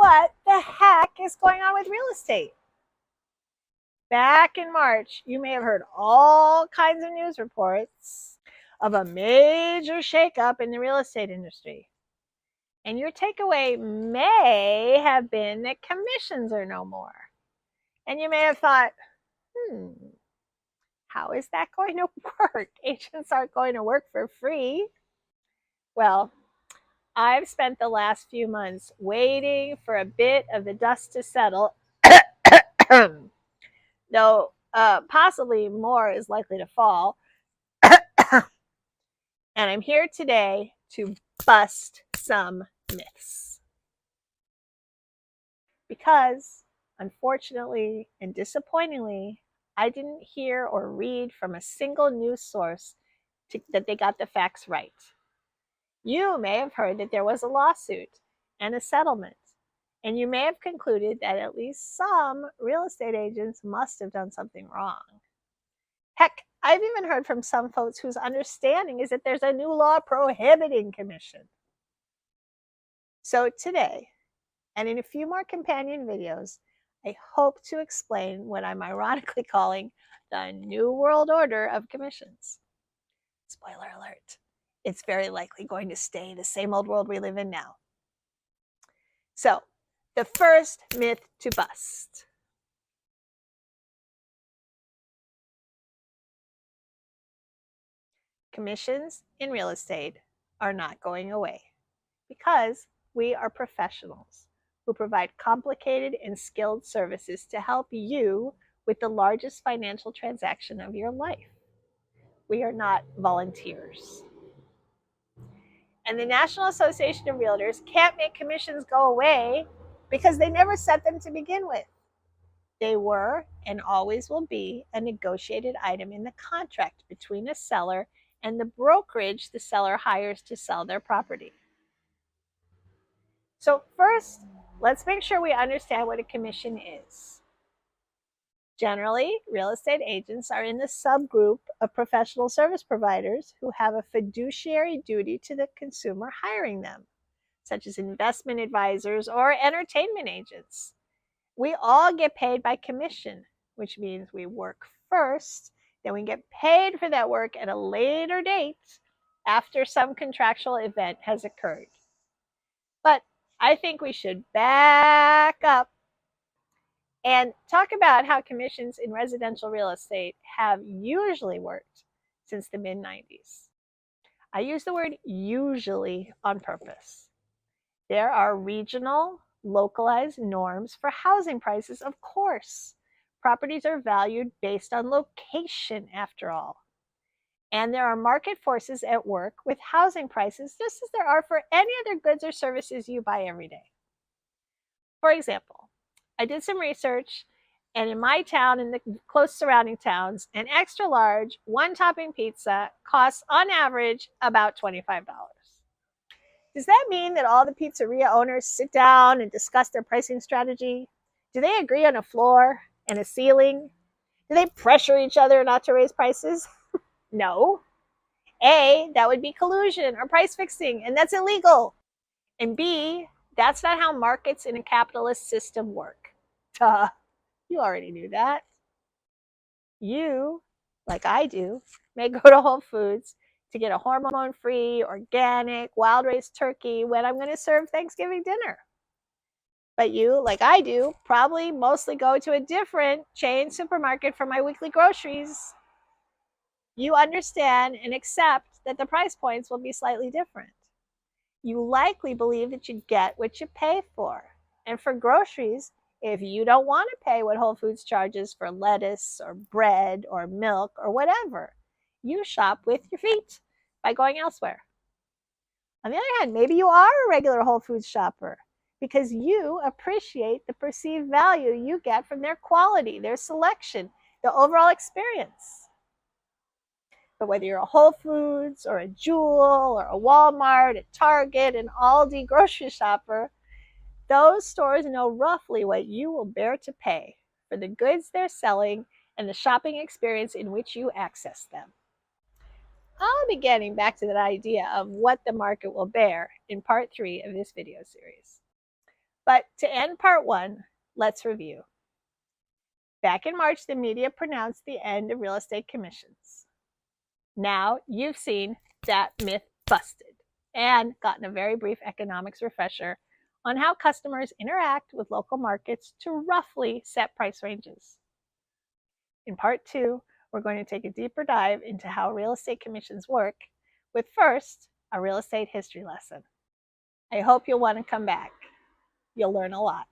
what the heck is going on with real estate? Back in March, you may have heard all kinds of news reports of a major shakeup in the real estate industry. And your takeaway may have been that commissions are no more. And you may have thought, how is that going to work? Agents aren't going to work for free. Well, I've spent the last few months waiting for a bit of the dust to settle, though possibly more is likely to fall. And I'm here today to bust some myths. Because, unfortunately and disappointingly, I didn't hear or read from a single news source that they got the facts right. You may have heard that there was a lawsuit and a settlement, and you may have concluded that at least some real estate agents must have done something wrong. Heck, I've even heard from some folks whose understanding is that there's a new law prohibiting commission. So today, and in a few more companion videos, I hope to explain what I'm ironically calling the New World Order of commissions. Spoiler alert, it's very likely going to stay the same old world we live in now. So, the first myth to bust. Commissions in real estate are not going away because we are professionals who provide complicated and skilled services to help you with the largest financial transaction of your life. We are not volunteers. And the National Association of Realtors can't make commissions go away because they never set them to begin with. They were and always will be a negotiated item in the contract between a seller and the brokerage the seller hires to sell their property. So first, let's make sure we understand what a commission is. Generally, real estate agents are in the subgroup of professional service providers who have a fiduciary duty to the consumer hiring them, such as investment advisors or entertainment agents. We all get paid by commission, which means we work first, then we get paid for that work at a later date after some contractual event has occurred. But I think we should back up and talk about how commissions in residential real estate have usually worked since the mid-90s. I use the word usually on purpose. There are regional, localized norms for housing prices, of course. Properties are valued based on location, after all. And there are market forces at work with housing prices, just as there are for any other goods or services you buy every day. For example, I did some research, and in my town and the close surrounding towns, an extra large one-topping pizza costs on average about $25. Does that mean that all the pizzeria owners sit down and discuss their pricing strategy? Do they agree on a floor and a ceiling? Do they pressure each other not to raise prices? No. A, that would be collusion or price fixing, and that's illegal. And B, that's not how markets in a capitalist system work. Duh, you already knew that. You, like I do, may go to Whole Foods to get a hormone-free, organic, wild-raised turkey when I'm going to serve Thanksgiving dinner. But you, like I do, probably mostly go to a different chain supermarket for my weekly groceries. You understand and accept that the price points will be slightly different. You likely believe that you get what you pay for. And for groceries, if you don't want to pay what Whole Foods charges for lettuce or bread or milk or whatever, you shop with your feet by going elsewhere. On the other hand, maybe you are a regular Whole Foods shopper because you appreciate the perceived value you get from their quality, their selection, the overall experience. But whether you're a Whole Foods or a Jewel or a Walmart, a Target, an Aldi grocery shopper, those stores know roughly what you will bear to pay for the goods they're selling and the shopping experience in which you access them. I'll be getting back to that idea of what the market will bear in part 3 of this video series. But to end part one, let's review. Back in March, the media pronounced the end of real estate commissions. Now you've seen that myth busted and gotten a very brief economics refresher on how customers interact with local markets to roughly set price ranges. In part two, we're going to take a deeper dive into how real estate commissions work, with first a real estate history lesson. I hope you'll want to come back. You'll learn a lot.